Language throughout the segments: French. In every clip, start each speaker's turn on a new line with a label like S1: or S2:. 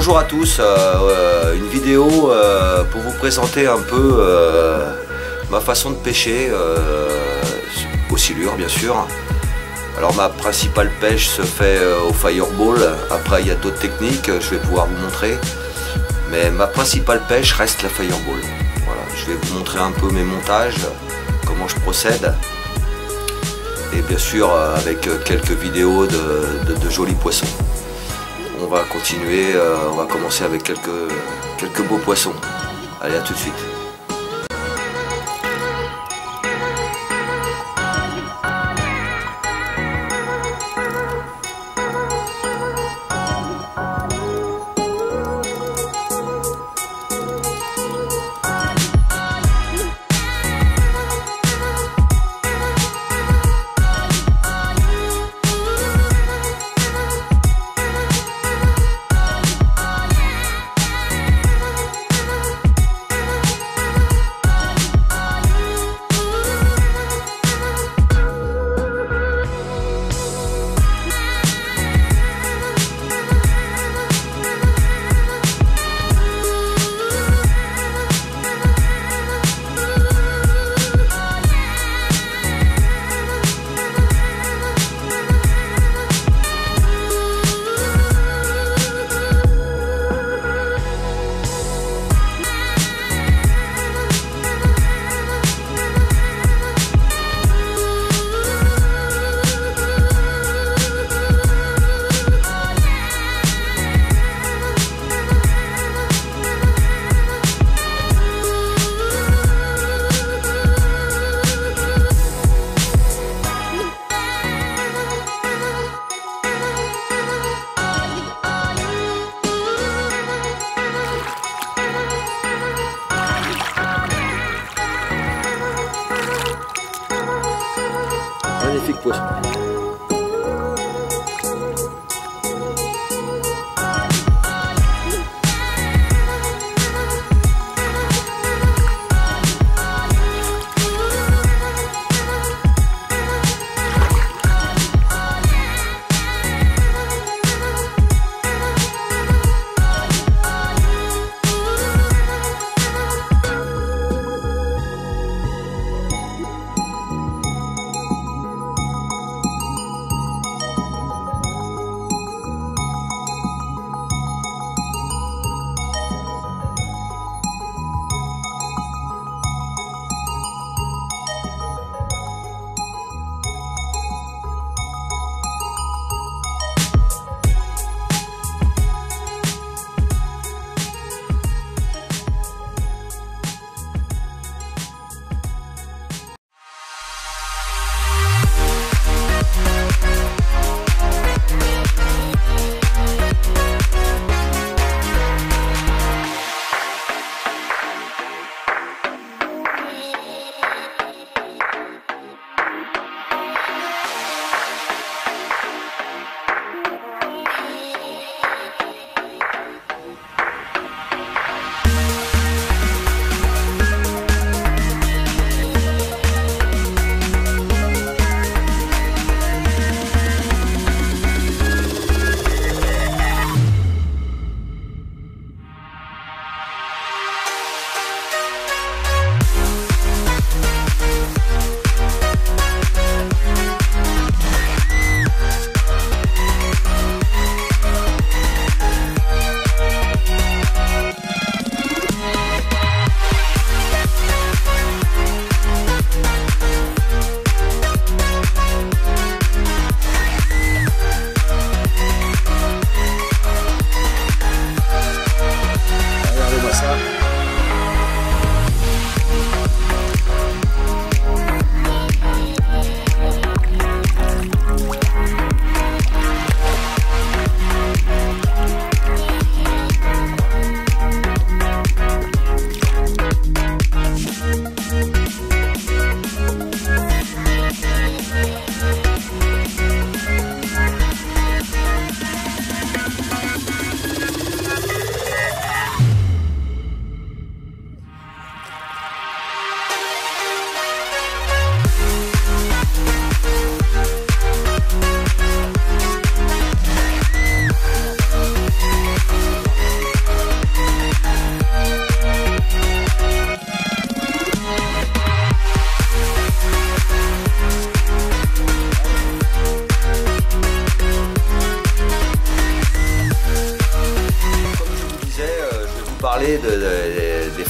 S1: Bonjour à tous, une vidéo pour vous présenter un peu ma façon de pêcher, au silure bien sûr. Alors ma principale pêche se fait au fireball, après il y a d'autres techniques, je vais pouvoir vous montrer. Mais ma principale pêche reste la fireball. Voilà, je vais vous montrer un peu mes montages, comment je procède. Et bien sûr avec quelques vidéos de jolis poissons. On va continuer, on va commencer avec quelques beaux poissons. Allez, à tout de suite. Magnifique poisson.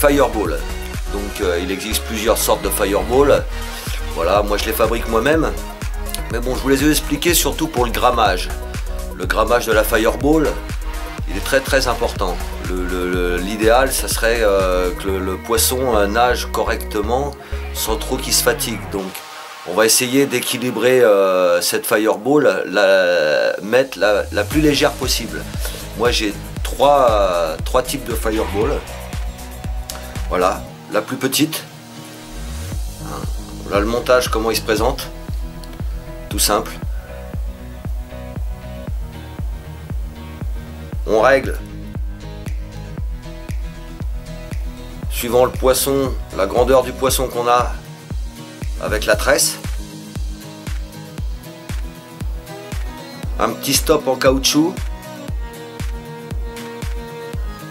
S1: fireball. Donc il existe plusieurs sortes de fireball. Voilà, moi je les fabrique moi-même. Mais bon, je vous les ai expliqués surtout pour le grammage. Le grammage de la fireball, il est très important. L'idéal, ça serait que le poisson nage correctement sans trop qu'il se fatigue. Donc on va essayer d'équilibrer cette fireball, mettre la plus légère possible. Moi j'ai trois types de fireball. Voilà, la plus petite. Voilà le montage, comment il se présente. Tout simple. On règle suivant le poisson, la grandeur du poisson qu'on a avec la tresse. Un petit stop en caoutchouc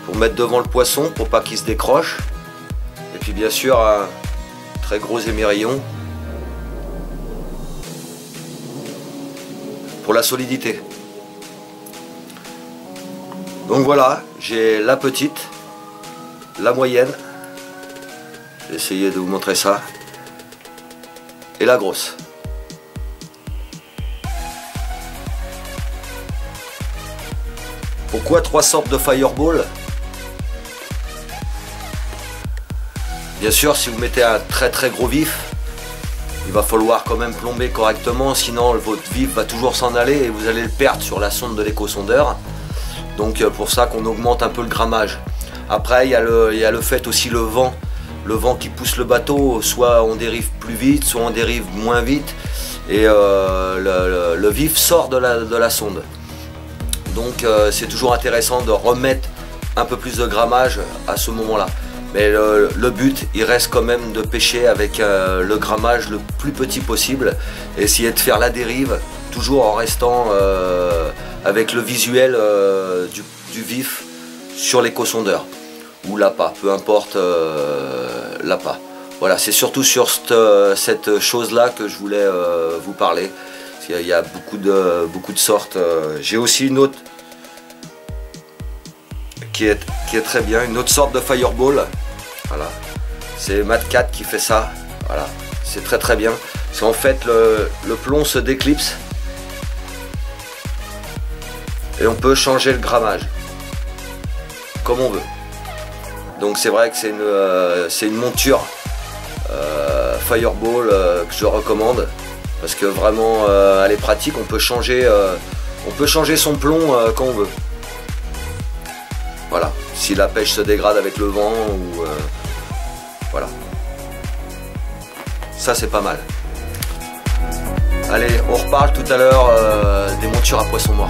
S1: pour mettre devant le poisson pour pas qu'il se décroche. Et puis bien sûr un très gros émerillon pour la solidité. Donc voilà, j'ai la petite, la moyenne, j'ai essayé de vous montrer ça, et la grosse. Pourquoi trois sortes de fireball? Bien sûr, si vous mettez un très gros vif, il va falloir quand même plomber correctement, sinon votre vif va toujours s'en aller et vous allez le perdre sur la sonde de l'éco-sondeur. Donc pour ça qu'on augmente un peu le grammage. Après il y a le fait aussi le vent qui pousse le bateau, soit on dérive plus vite, soit on dérive moins vite, et le vif sort de la sonde. Donc c'est toujours intéressant de remettre un peu plus de grammage à ce moment-là. Mais le but, il reste quand même de pêcher avec le grammage le plus petit possible, et essayer de faire la dérive, toujours en restant avec le visuel du vif sur l'éco-sondeur, ou l'appât, peu importe l'appât. Voilà, c'est surtout sur cette chose-là que je voulais vous parler. Il y a beaucoup de sortes. J'ai aussi une autre qui est très bien, une autre sorte de fireball. Voilà, c'est Mad Cat qui fait ça. Voilà, c'est très bien. Parce qu'en fait le plomb se déclipse et on peut changer le grammage comme on veut. Donc c'est vrai que c'est une monture fireball que je recommande, parce que vraiment elle est pratique. On peut changer son plomb quand on veut. Voilà, si la pêche se dégrade avec le vent ou voilà, ça c'est pas mal. Allez, on reparle tout à l'heure des montures à poisson mort.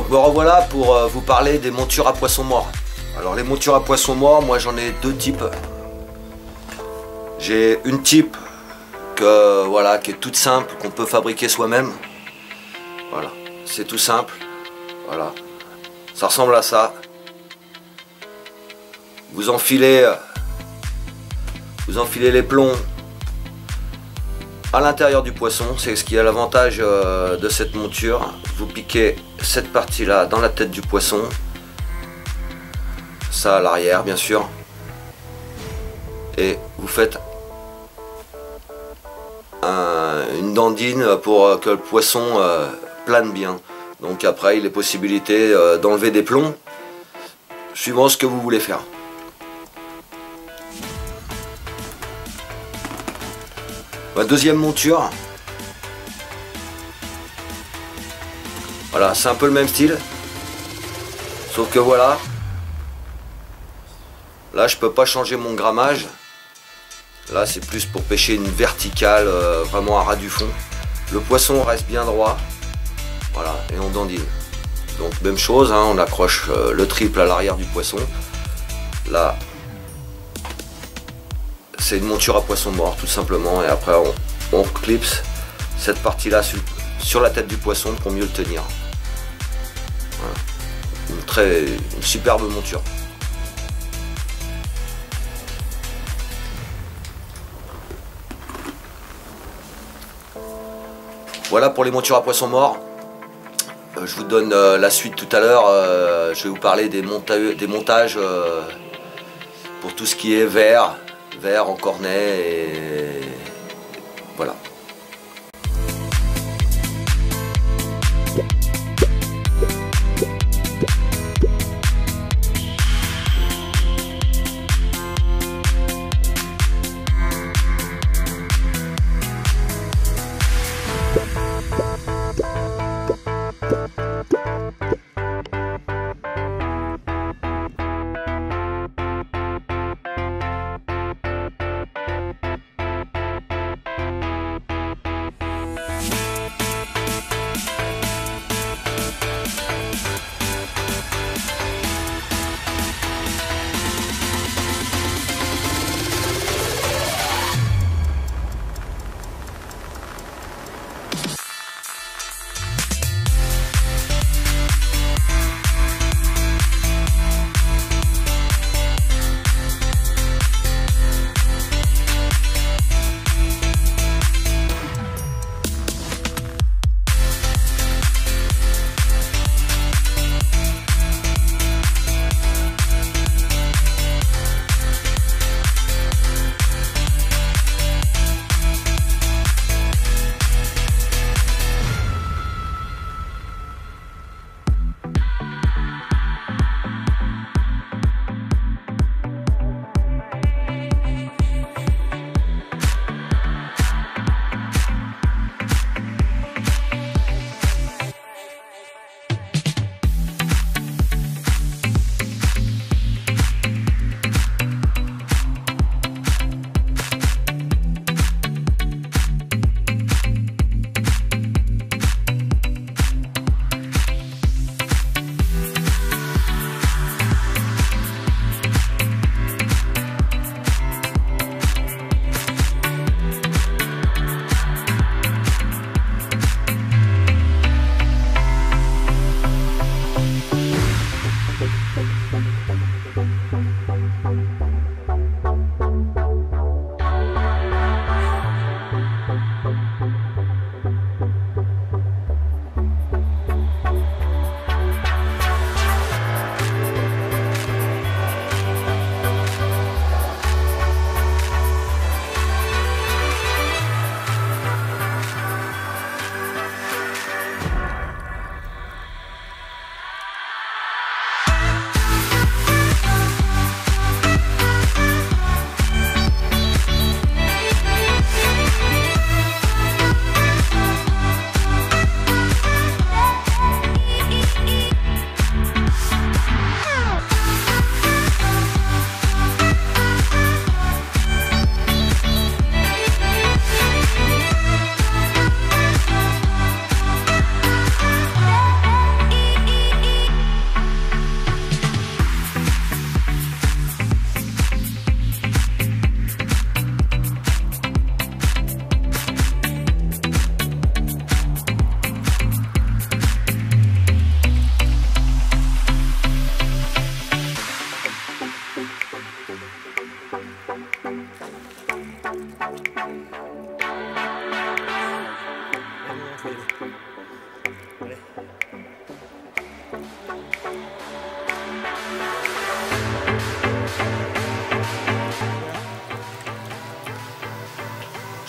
S1: Donc me revoilà pour vous parler des montures à poisson mort. Alors les montures à poisson mort, moi j'en ai deux types. J'ai une type voilà, qui est toute simple, qu'on peut fabriquer soi-même. Voilà, c'est tout simple. Voilà, ça ressemble à ça. Vous enfilez les plombs à l'intérieur du poisson. C'est ce qui a l'avantage de cette monture. Vous piquez cette partie-là dans la tête du poisson. Ça à l'arrière, bien sûr. Et vous faites une dandine pour que le poisson plane bien. Donc après, il est possibilité d'enlever des plombs, suivant ce que vous voulez faire. Ma deuxième monture, voilà, c'est un peu le même style, sauf que voilà, là je peux pas changer mon grammage. Là c'est plus pour pêcher une verticale, vraiment à ras du fond. Le poisson reste bien droit, voilà, et on dandine. Donc même chose, hein, on accroche le triple à l'arrière du poisson. Là c'est une monture à poisson mort tout simplement, et après on clipse cette partie là sur la tête du poisson pour mieux le tenir. Voilà. Une superbe monture. Voilà pour les montures à poisson mort. Je vous donne la suite tout à l'heure. Je vais vous parler des montages pour tout ce qui est verre en cornet, et voilà.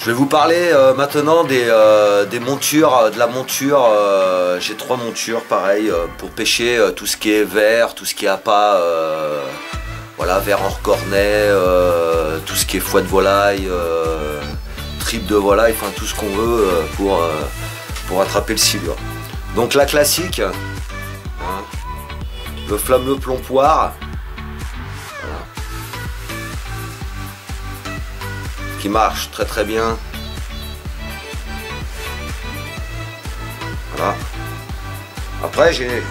S1: Je vais vous parler maintenant des montures, de la monture. J'ai 3 montures pareil pour pêcher tout ce qui est verre, tout ce qui est appât, voilà, verre hors cornet, tout ce qui est foie de volaille, tripe de volaille, enfin tout ce qu'on veut pour attraper le silure. Donc la classique, hein, le fameux plomb-poire, voilà, qui marche très très bien. Voilà. Après j'ai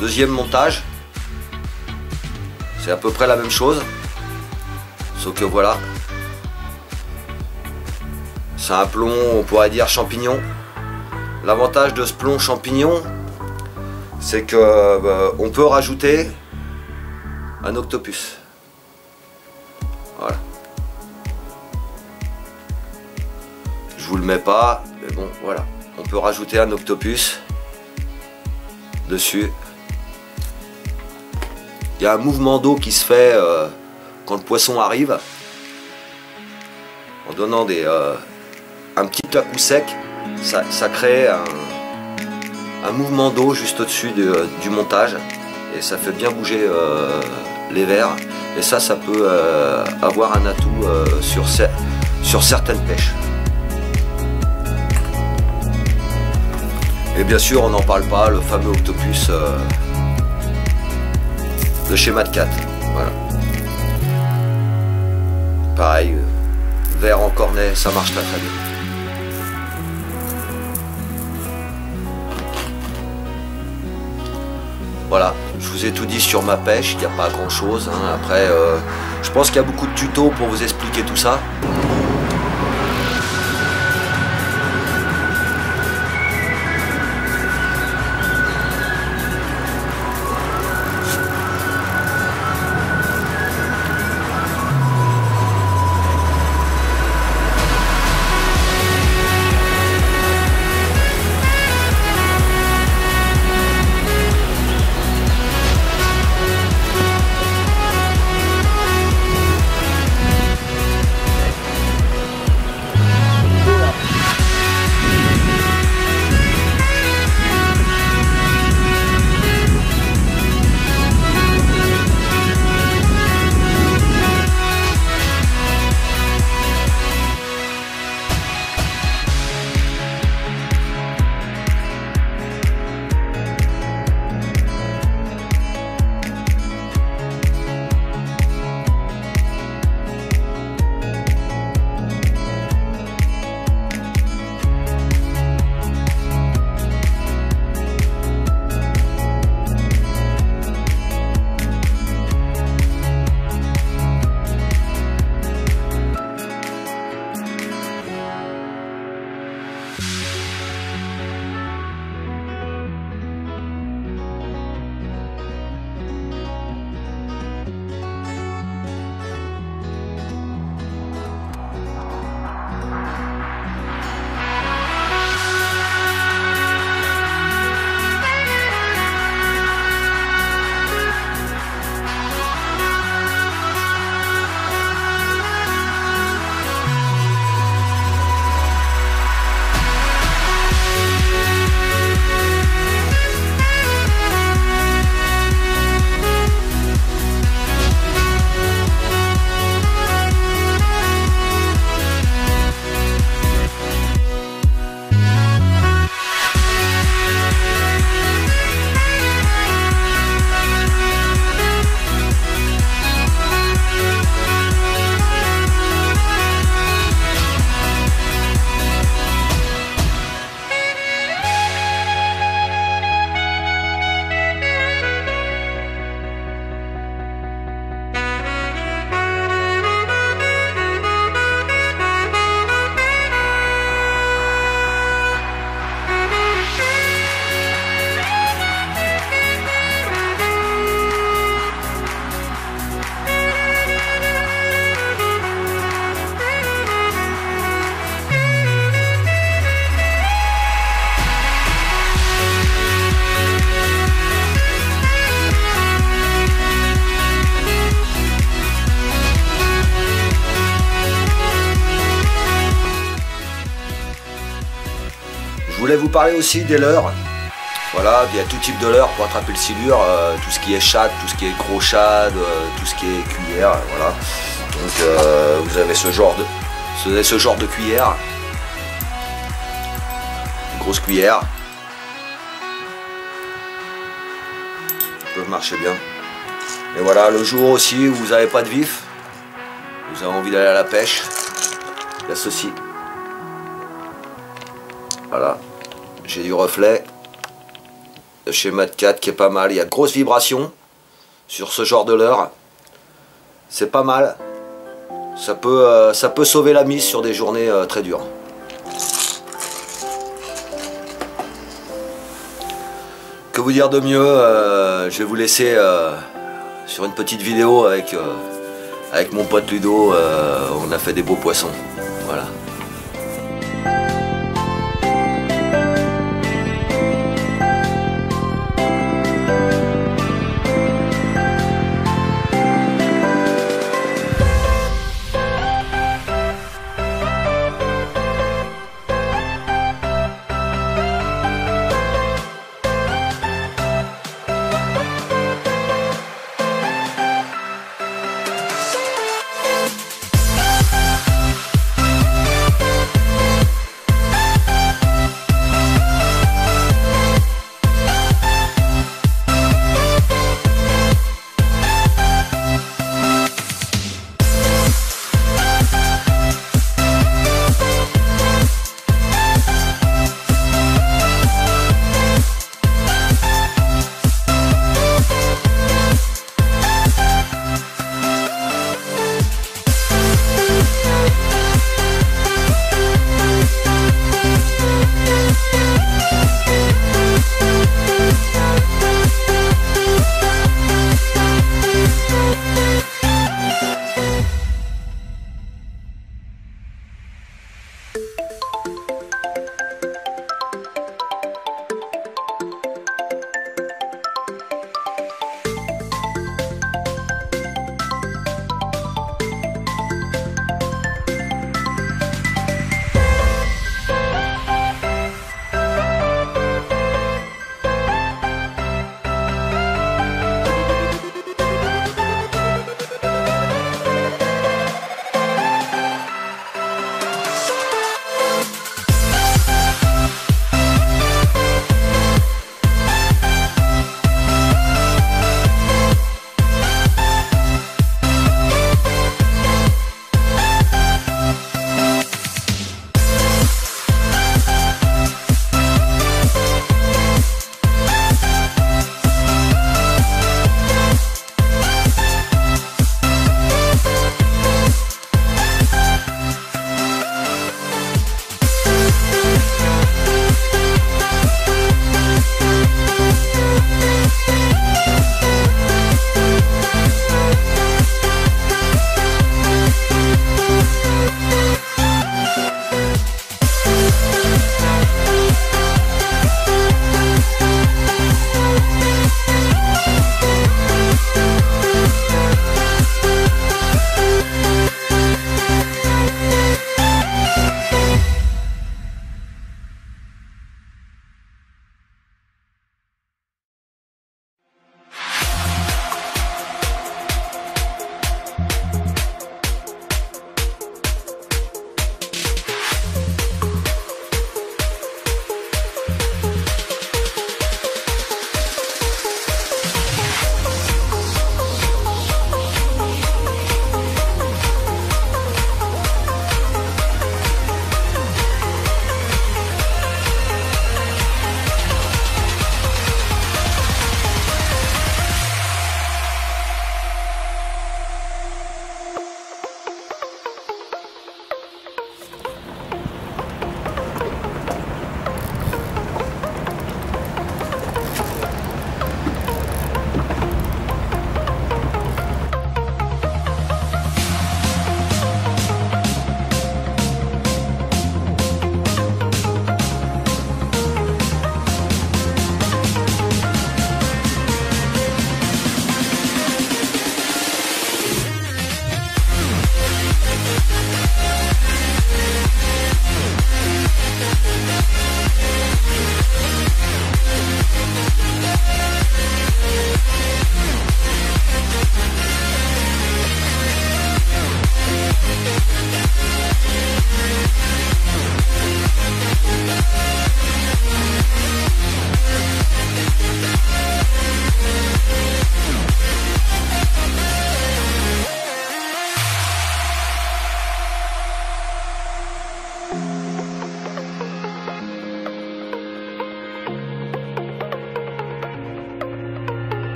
S1: deuxième montage, c'est à peu près la même chose, sauf que voilà, c'est un plomb, on pourrait dire champignon. L'avantage de ce plomb champignon, c'est que on peut rajouter un octopus. Voilà. Je vous le mets pas, mais bon, voilà. On peut rajouter un octopus dessus. Il y a un mouvement d'eau qui se fait quand le poisson arrive, en donnant un petit coup sec. Ça crée un mouvement d'eau juste au-dessus du montage et ça fait bien bouger les vers, et ça peut avoir un atout sur certaines pêches. Et bien sûr on n'en parle pas, le fameux octopus de chez Matcat. Voilà. Pareil, verre en cornet, ça marche très très bien. Voilà, je vous ai tout dit sur ma pêche, il n'y a pas grand chose, hein. Après, je pense qu'il y a beaucoup de tutos pour vous expliquer tout ça. voulais vous parler aussi des leurres. Voilà, il y a tout type de leurre pour attraper le silure, tout ce qui est shad, tout ce qui est gros shad, tout ce qui est cuillère, voilà. Donc vous avez ce genre de cuillère, une grosse cuillère, ils peuvent marcher bien. Et voilà, le jour aussi où vous n'avez pas de vif, vous avez envie d'aller à la pêche, il y a ceci. Voilà, j'ai du reflet de chez Mad Cat qui est pas mal. Il y a de grosses vibrations sur ce genre de leurre. C'est pas mal. Ça peut sauver la mise sur des journées très dures. Que vous dire de mieux, je vais vous laisser sur une petite vidéo avec mon pote Ludo. On a fait des beaux poissons. Voilà.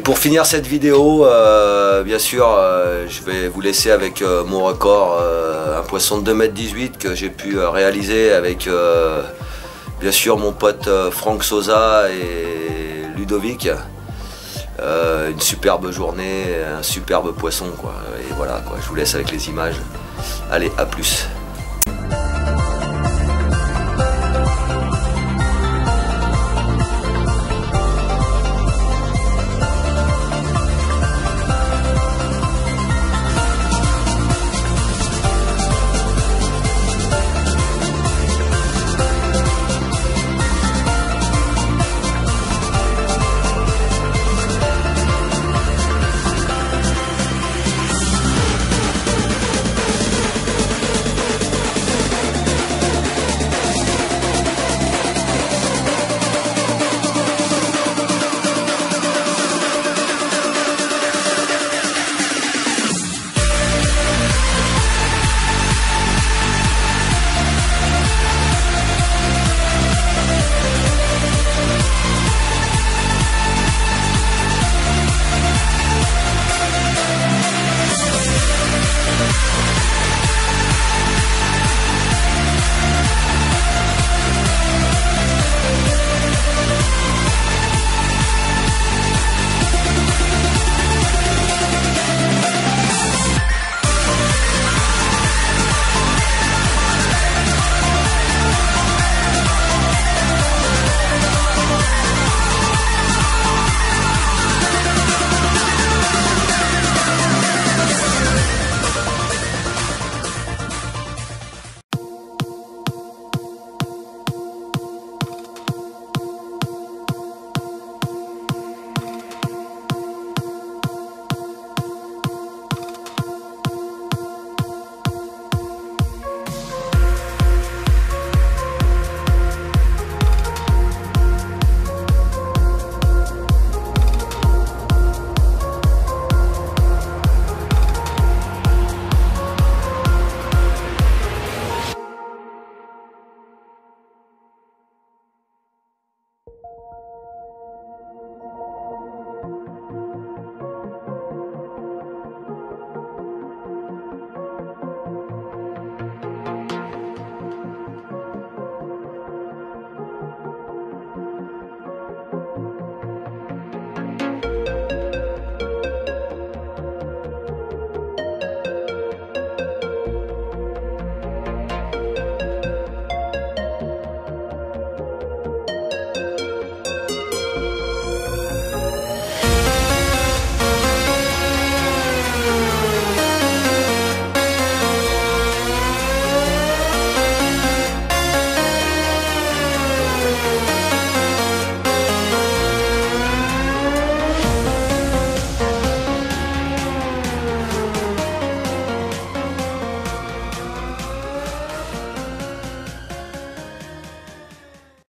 S1: pour finir cette vidéo, bien sûr, je vais vous laisser avec mon record, un poisson de 2,18 m que j'ai pu réaliser avec bien sûr mon pote Franck Sosa et Ludovic. Une superbe journée, un superbe poisson quoi. Et voilà quoi, je vous laisse avec les images. Allez, à plus.